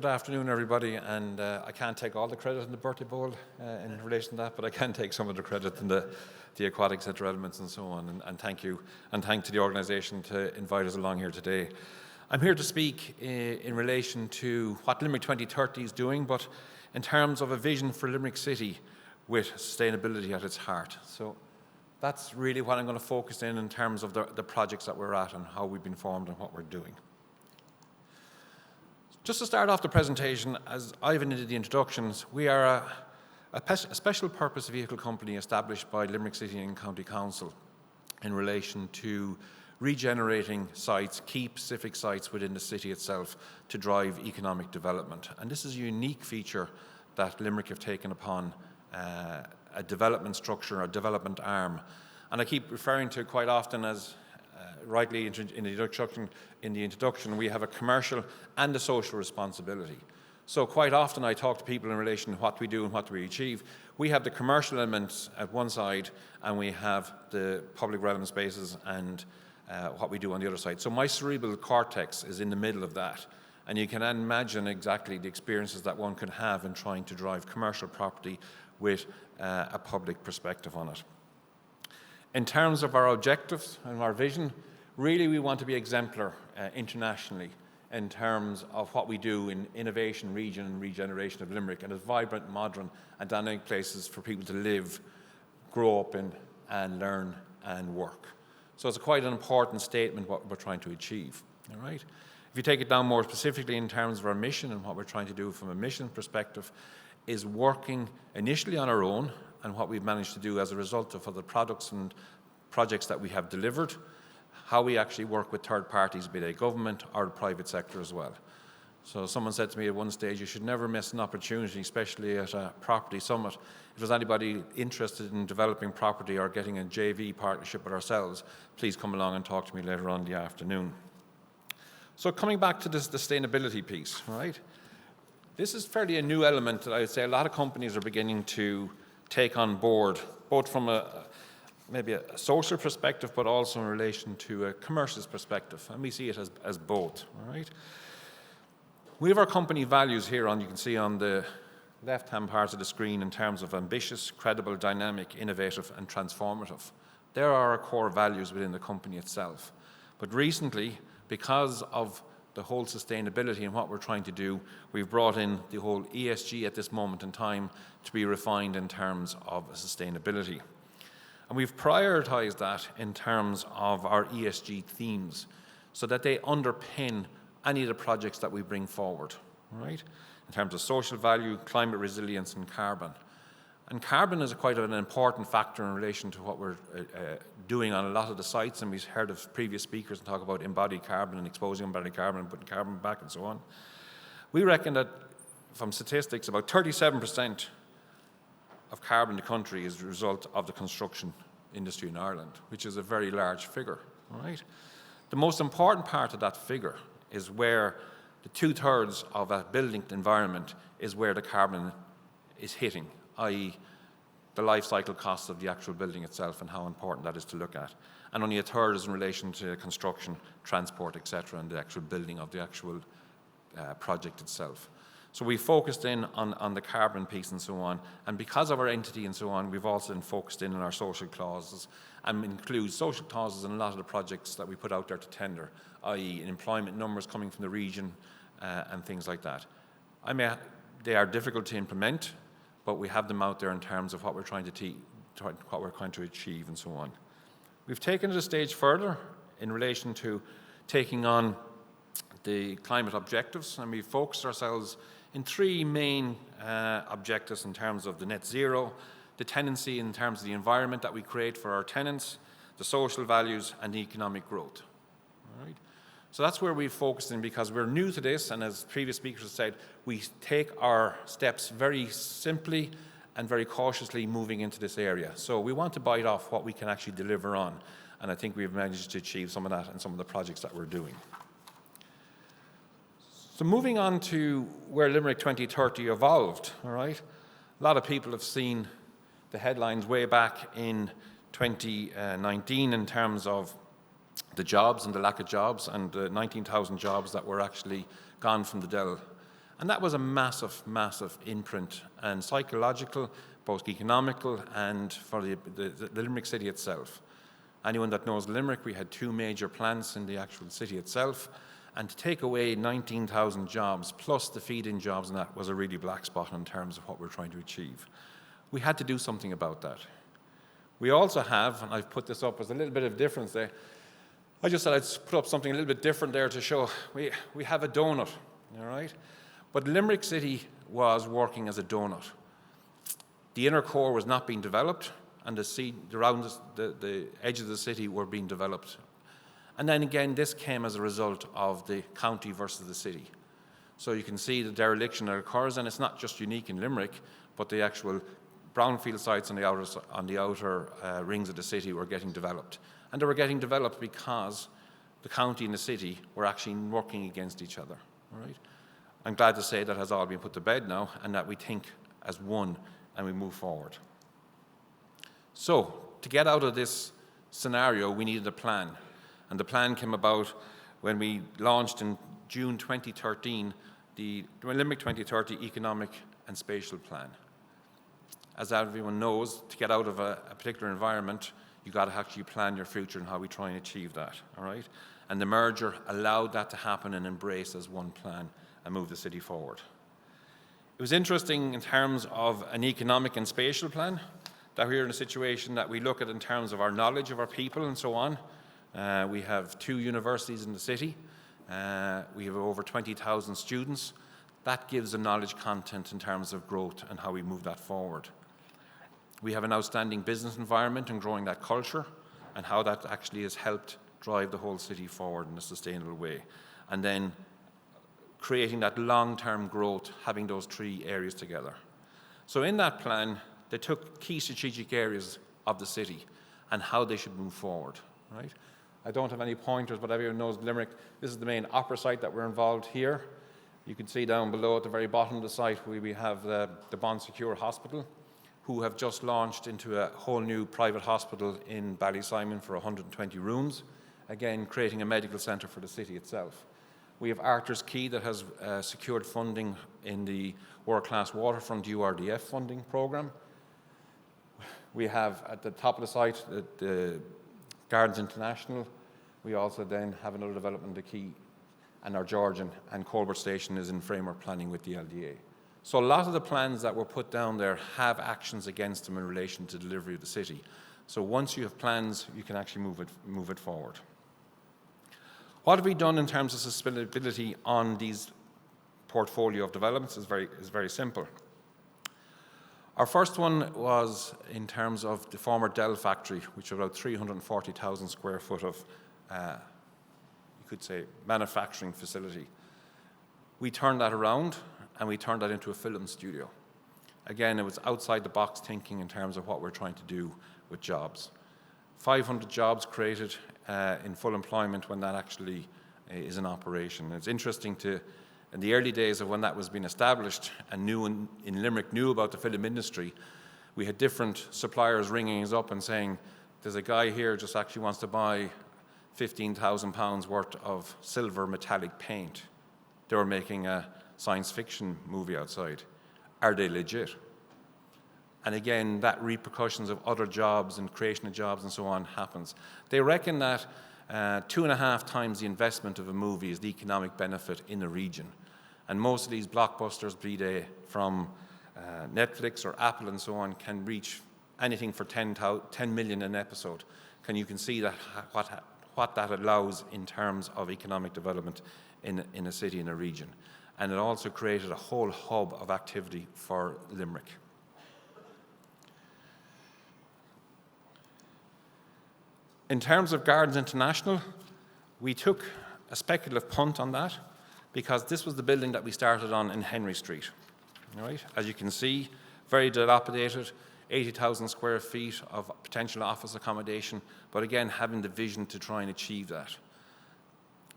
Good afternoon, everybody, and I can't take all the credit in the birthday bowl in relation to that, but I can take some of the credit in the aquatic centre elements and so on, and thank you, and thank to the organisation to invite us along here today. I'm here to speak in relation to what Limerick 2030 is doing, but in terms of a vision for Limerick City with sustainability at its heart. So that's really what I'm going to focus in terms of the projects that we're at and how we've been formed and what we're doing. Just to start off the presentation, as Ivan did the introductions, we are a special purpose vehicle company established by Limerick City and County Council in relation to regenerating sites, key specific sites within the city itself to drive economic development. And this is a unique feature that Limerick have taken upon a development structure, a development arm. And I keep referring to it quite often as rightly in the introduction, we have a commercial and a social responsibility. So quite often I talk to people in relation to what we do and what we achieve. We have the commercial elements at one side and we have the public relevant spaces and what we do on the other side. So my cerebral cortex is in the middle of that. And you can imagine exactly the experiences that one can have in trying to drive commercial property with a public perspective on it. In terms of our objectives and our vision, really we want to be exemplar internationally in terms of what we do in innovation, region and regeneration of Limerick, and as vibrant, modern and dynamic places for people to live, grow up in and learn and work. So it's quite an important statement what we're trying to achieve. All right? If you take it down more specifically in terms of our mission and what we're trying to do from a mission perspective, is working initially on our own and what we've managed to do as a result of other products and projects that we have delivered, how we actually work with third parties, be they government or the private sector as well. So someone said to me at one stage, you should never miss an opportunity, especially at a property summit. If there's anybody interested in developing property or getting a JV partnership with ourselves, please come along and talk to me later on in the afternoon. So coming back to this sustainability piece, right? This is fairly a new element that I would say a lot of companies are beginning to take on board, both from maybe a social perspective, but also in relation to a commercial perspective, and we see it as both, all right? We have our company values here you can see on the left-hand part of the screen in terms of ambitious, credible, dynamic, innovative, and transformative. There are our core values within the company itself. But recently, because of the whole sustainability and what we're trying to do, we've brought in the whole ESG at this moment in time to be refined in terms of sustainability. And we've prioritized that in terms of our ESG themes so that they underpin any of the projects that we bring forward, right? In terms of social value, climate resilience, and carbon. And carbon is quite an important factor in relation to what we're doing on a lot of the sites, and we've heard of previous speakers talk about embodied carbon and exposing embodied carbon and putting carbon back and so on. We reckon that from statistics, about 37% of carbon in the country is a result of the construction industry in Ireland, which is a very large figure, right? The most important part of that figure is where the 2/3 of a building environment is where the carbon is hitting, i.e. the life cycle costs of the actual building itself and how important that is to look at. And only 1/3 is in relation to construction, transport, etc., and the actual building of the actual project itself. So we focused in on the carbon piece and so on, and because of our entity and so on, we've also been focused in on our social clauses and include social clauses in a lot of the projects that we put out there to tender, i.e. employment numbers coming from the region and things like that. They are difficult to implement, but we have them out there in terms of what we're trying to achieve and so on. We've taken it a stage further in relation to taking on the climate objectives, and we've focused ourselves in 3 main objectives in terms of the net zero, the tenancy in terms of the environment that we create for our tenants, the social values, and the economic growth. All right? So that's where we've focused in because we're new to this, and as previous speakers have said, we take our steps very simply and very cautiously moving into this area. So we want to bite off what we can actually deliver on, and I think we've managed to achieve some of that in some of the projects that we're doing. So moving on to where Limerick 2030 evolved, all right? A lot of people have seen the headlines way back in 2019 in terms of the jobs and the lack of jobs and the 19,000 jobs that were actually gone from the Dell. And that was a massive, massive imprint, and psychological, both economical, and for the Limerick city itself. Anyone that knows Limerick, we had 2 major plants in the actual city itself, and to take away 19,000 jobs, plus the feed-in jobs, and that was a really black spot in terms of what we're trying to achieve. We had to do something about that. We also have, and I've put this up as a little bit of difference there, I just said I'd put up something a little bit different there to show we have a donut, all right? But Limerick City was working as a donut. The inner core was not being developed, and around the edges of the city were being developed. And then again, this came as a result of the county versus the city. So you can see the dereliction that occurs, and it's not just unique in Limerick, but the actual brownfield sites on the outer rings of the city were getting developed. And they were getting developed because the county and the city were actually working against each other. All right? I'm glad to say that has all been put to bed now, and that we think as one and we move forward. So, to get out of this scenario, we needed a plan. And the plan came about when we launched in June 2013 the Limerick 2030 Economic and Spatial Plan. As everyone knows, to get out of a particular environment, you've got to actually plan your future and how we try and achieve that, all right? And the merger allowed that to happen and embrace as one plan and move the city forward. It was interesting in terms of an economic and spatial plan that we're in a situation that we look at in terms of our knowledge of our people and so on. We have 2 universities in the city. We have over 20,000 students. That gives a knowledge content in terms of growth and how we move that forward. We have an outstanding business environment and growing that culture and how that actually has helped drive the whole city forward in a sustainable way. And then creating that long-term growth, having those 3 areas together. So in that plan, they took key strategic areas of the city and how they should move forward, right? I don't have any pointers, but everyone knows Limerick. This is the main opera site that we're involved here. You can see down below at the very bottom of the site where we have the Bond Secure Hospital, who have just launched into a whole new private hospital in Ballysimon for 120 rooms, again creating a medical centre for the city itself. We have Arthur's Quay that has secured funding in the World Class Waterfront URDF funding programme. We have at the top of the site the Gardens International. We also then have another development, the Quay, and our Georgian and Colbert Station is in framework planning with the LDA. So a lot of the plans that were put down there have actions against them in relation to delivery of the city. So once you have plans, you can actually move it forward. What have we done in terms of sustainability on these portfolio of developments is very simple. Our first one was in terms of the former Dell factory, which was about 340,000 square foot of, you could say, manufacturing facility. We turned that around and we turned that into a film studio. Again, it was outside the box thinking in terms of what we're trying to do with jobs. 500 jobs created in full employment when that actually is in operation. It's interesting in the early days of when that was being established and in Limerick knew about the film industry, we had different suppliers ringing us up and saying, there's a guy here just actually wants to buy £15,000 worth of silver metallic paint. They were making a science fiction movie outside. Are they legit? And again, that repercussions of other jobs and creation of jobs and so on happens. They reckon that 2.5 times the investment of a movie is the economic benefit in a region. And most of these blockbusters, be they from Netflix or Apple and so on, can reach anything for 10 million an episode. You can see that what that allows in terms of economic development in a city, in a region. And it also created a whole hub of activity for Limerick. In terms of Gardens International, we took a speculative punt on that because this was the building that we started on in Henry Street. All right? As you can see, very dilapidated, 80,000 square feet of potential office accommodation, but again, having the vision to try and achieve that.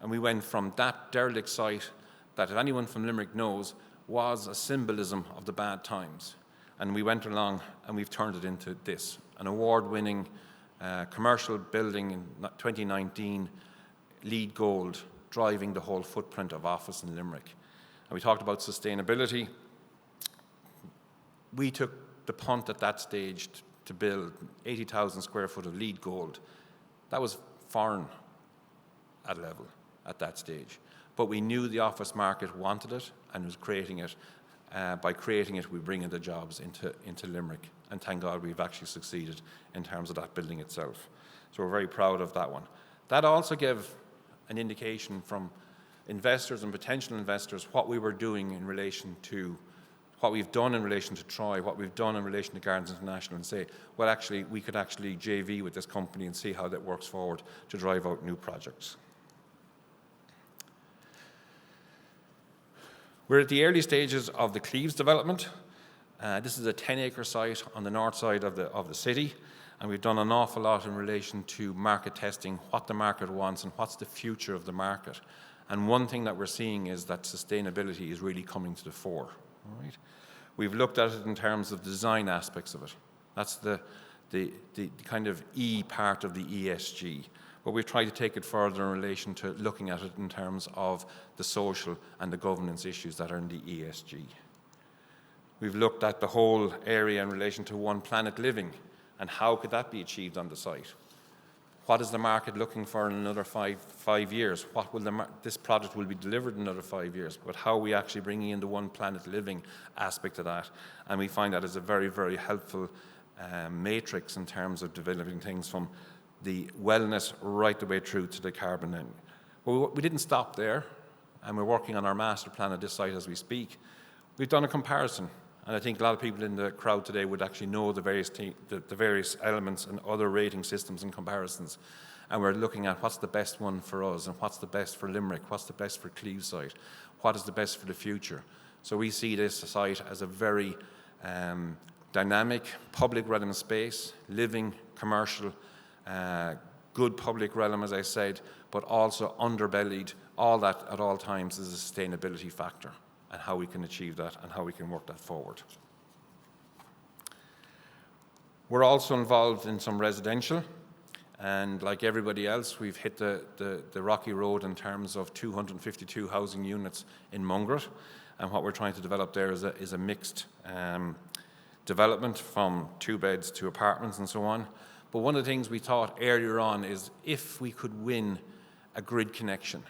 And we went from that derelict site that, if anyone from Limerick knows, was a symbolism of the bad times. And we went along and we've turned it into this, an award-winning commercial building in 2019, LEED Gold, driving the whole footprint of office in Limerick. we talked about sustainability. We took the punt at that stage to build 80,000 square foot of LEED Gold. That was foreign at level at that stage. But we knew the office market wanted it and was creating it. By creating it, we bring in the jobs into Limerick. And thank God we've actually succeeded in terms of that building itself. So we're very proud of that one. That also gave an indication from investors and potential investors what we were doing in relation to what we've done in relation to Troy, what we've done in relation to Gardens International, and say, well, actually, we could actually JV with this company and see how that works forward to drive out new projects. We're at the early stages of the Cleves development. This is a 10-acre site on the north side of the city, and we've done an awful lot in relation to market testing, what the market wants and what's the future of the market. And one thing that we're seeing is that sustainability is really coming to the fore. All right. We've looked at it in terms of design aspects of it. That's the kind of E part of the ESG. But we've tried to take it further in relation to looking at it in terms of the social and the governance issues that are in the ESG. We've looked at the whole area in relation to One Planet Living and how could that be achieved on the site. What is the market looking for in another five years? What will this product will be delivered in another 5 years? But how are we actually bringing in the One Planet Living aspect of that? And we find that as a very, very helpful matrix in terms of developing things from the wellness right the way through to the carbon end. But we didn't stop there, and we're working on our master plan at this site as we speak. We've done a comparison. And I think a lot of people in the crowd today would actually know the various elements and other rating systems and comparisons. And we're looking at what's the best one for us and what's the best for Limerick, what's the best for Cleves site, what is the best for the future. So we see this site as a very dynamic public realm space, living, commercial, good public realm, as I said, but also underbellied. All that at all times is a sustainability factor, and how we can achieve that and how we can work that forward. We're also involved in some residential, and like everybody else, we've hit the rocky road in terms of 252 housing units in Mungret, and what we're trying to develop there is a mixed development from 2 beds to apartments and so on. But one of the things we thought earlier on is if we could win a grid connection.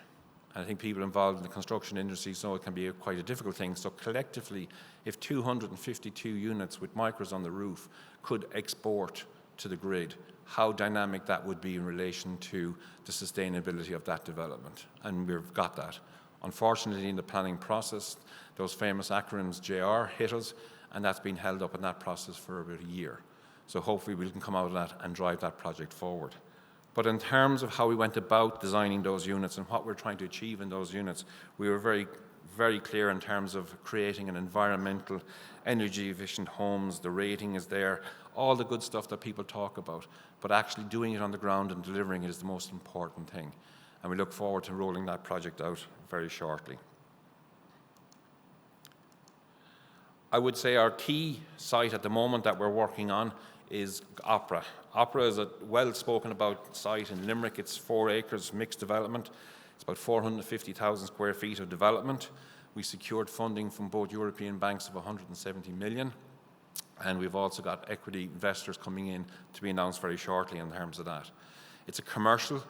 I think people involved in the construction industry know it can be quite a difficult thing. So collectively, if 252 units with micros on the roof could export to the grid, how dynamic that would be in relation to the sustainability of that development. And we've got that. Unfortunately, in the planning process, those famous acronyms JR hit us, and that's been held up in that process for about a year. So hopefully we can come out of that and drive that project forward. But in terms of how we went about designing those units and what we're trying to achieve in those units, we were very, very clear in terms of creating an environmental, energy-efficient homes. The rating is there, all the good stuff that people talk about. But actually doing it on the ground and delivering it is the most important thing. And we look forward to rolling that project out very shortly. I would say our key site at the moment that we're working on is Opera. Opera is a well-spoken about site in Limerick. It's 4 acres, mixed development. It's about 450,000 square feet of development. We secured funding from both European banks of 170 million. And we've also got equity investors coming in to be announced very shortly in terms of that. It's a commercial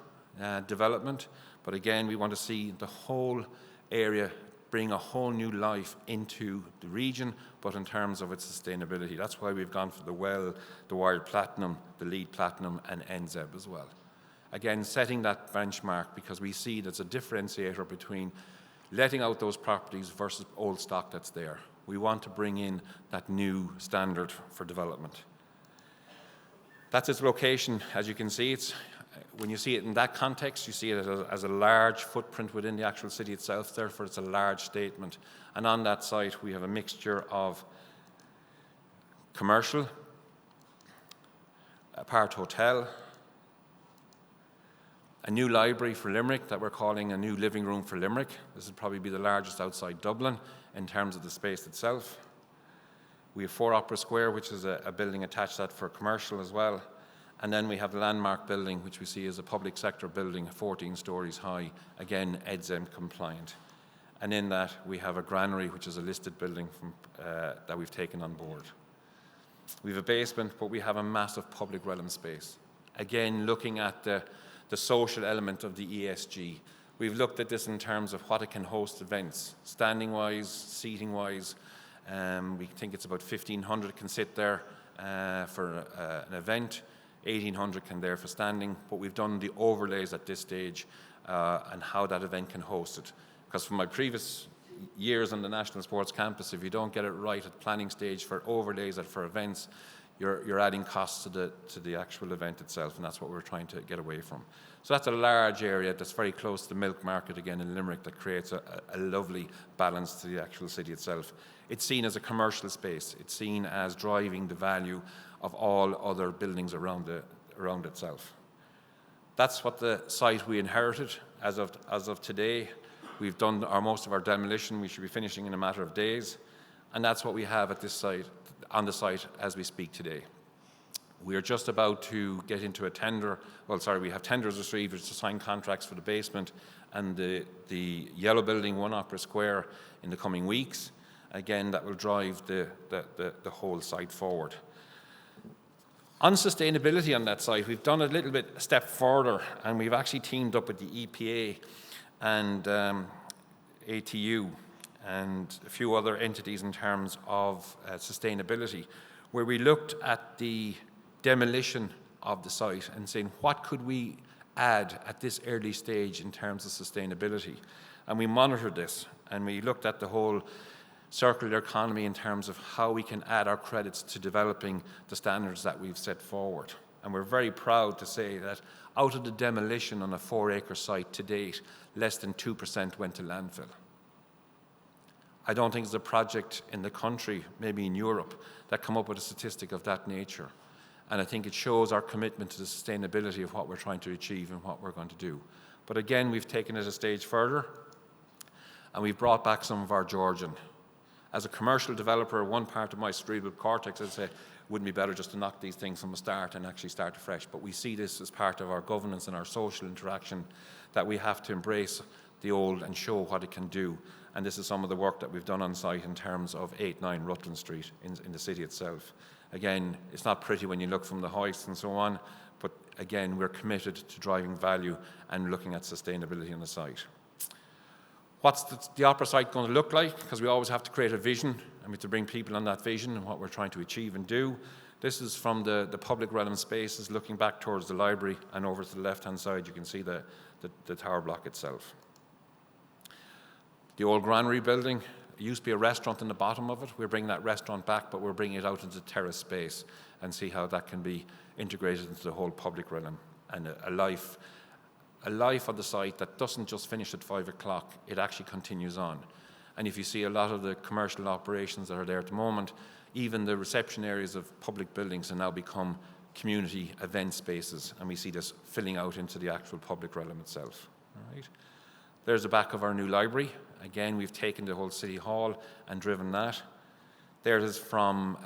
development, but again, we want to see the whole area bring a whole new life into the region, but in terms of its sustainability. That's why we've gone for the WELL, the Wired Platinum, the LEED Platinum, and NZEB as well. Again, setting that benchmark because we see there's a differentiator between letting out those properties versus old stock that's there. We want to bring in that new standard for development. That's its location. As you can see, when you see it in that context, you see it as a large footprint within the actual city itself. Therefore, it's a large statement. And on that site, we have a mixture of commercial, a part hotel, a new library for Limerick that we're calling a new living room for Limerick. This would probably be the largest outside Dublin in terms of the space itself. We have 4 Opera Square, which is a building attached to that for commercial as well. And then we have the Landmark building, which we see as a public sector building, 14 stories high, again, EDZEM compliant. And in that, we have a granary, which is a listed building that we've taken on board. We have a basement, but we have a massive public realm space. Again, looking at the social element of the ESG. We've looked at this in terms of what it can host events, standing-wise, seating-wise. We think it's about 1,500 can sit there for an event, 1,800 can there for standing, but we've done the overlays at this stage and how that event can host it. Because from my previous years on the National Sports Campus, if you don't get it right at planning stage for overlays and for events, you're adding costs to the actual event itself, and that's what we're trying to get away from. So that's a large area that's very close to the milk market again in Limerick that creates a lovely balance to the actual city itself. It's seen as a commercial space. It's seen as driving the value of all other buildings around itself. That's what the site we inherited as of today. We've done most of our demolition. We should be finishing in a matter of days, and that's what we have at this site, on the site as we speak today. We are just about to get into a tender. We have tenders received to sign contracts for the basement and the yellow building, 1 Opera Square, in the coming weeks. Again, that will drive the whole site forward. On sustainability on that site, we've done a step further, and we've actually teamed up with the EPA and ATU and a few other entities in terms of sustainability, where we looked at the demolition of the site and saying, what could we add at this early stage in terms of sustainability? And we monitored this, and we looked at the whole circular economy in terms of how we can add our credits to developing the standards that we've set forward. And we're very proud to say that out of the demolition on a 4-acre site to date, less than 2% went to landfill. I don't think there's a project in the country, maybe in Europe, that come up with a statistic of that nature. And I think it shows our commitment to the sustainability of what we're trying to achieve and what we're going to do. But again, we've taken it a stage further, and we've brought back some of our Georgian. As a commercial developer, one part of my cerebral cortex, I'd say, wouldn't be better just to knock these things from the start and actually start afresh. But we see this as part of our governance and our social interaction, that we have to embrace the old and show what it can do. And this is some of the work that we've done on site in terms of 8-9 Rutland Street in the city itself. Again, it's not pretty when you look from the hoist and so on, but again, we're committed to driving value and looking at sustainability on the site. What's the opera site going to look like? Because we always have to create a vision, and we have to bring people on that vision and what we're trying to achieve and do. This is from the public realm spaces, looking back towards the library, and over to the left-hand side, you can see the tower block itself. The old granary building, it used to be a restaurant in the bottom of it. We're bringing that restaurant back, but we're bringing it out into terrace space and see how that can be integrated into the whole public realm, and a life on the site that doesn't just finish at 5 o'clock, it actually continues on. And if you see a lot of the commercial operations that are there at the moment, even the reception areas of public buildings have now become community event spaces, and we see this filling out into the actual public realm itself. All right. There's the back of our new library. Again, we've taken the whole City Hall and driven that. There it is from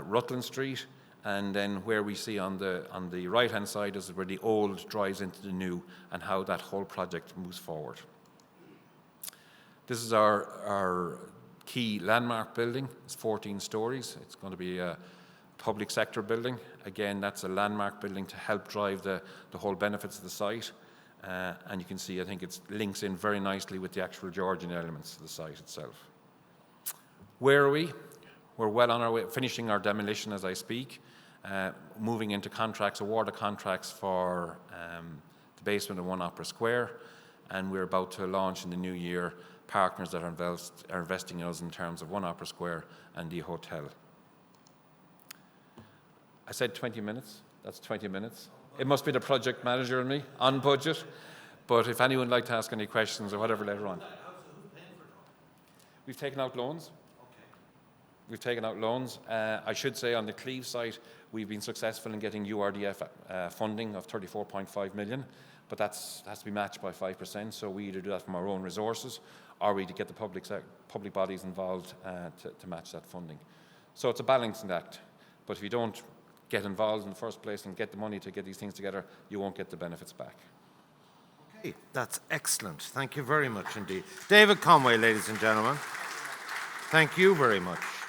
Rutland Street, and then where we see on the right-hand side is where the old drives into the new and how that whole project moves forward. This is our key landmark building. It's 14 stories. It's going to be a public sector building. Again, that's a landmark building to help drive the whole benefits of the site. And you can see, I think it links in very nicely with the actual Georgian elements of the site itself. Where are we? We're well on our way, finishing our demolition as I speak, moving into contracts, awarded contracts for the basement of 1 Opera Square, and we're about to launch in the new year partners that are investing in us in terms of 1 Opera Square and the hotel. I said 20 minutes. That's 20 minutes. It must be the project manager and me, on budget. But if anyone would like to ask any questions or whatever later on. We've taken out loans. We've taken out loans. I should say on the Cleve site, we've been successful in getting URDF funding of 34.5 million, but that has to be matched by 5%, so we either do that from our own resources or we get the public bodies involved to match that funding. So it's a balancing act, but if you don't get involved in the first place and get the money to get these things together, you won't get the benefits back. Okay. That's excellent. Thank you very much indeed. David Conway, ladies and gentlemen. Thank you very much.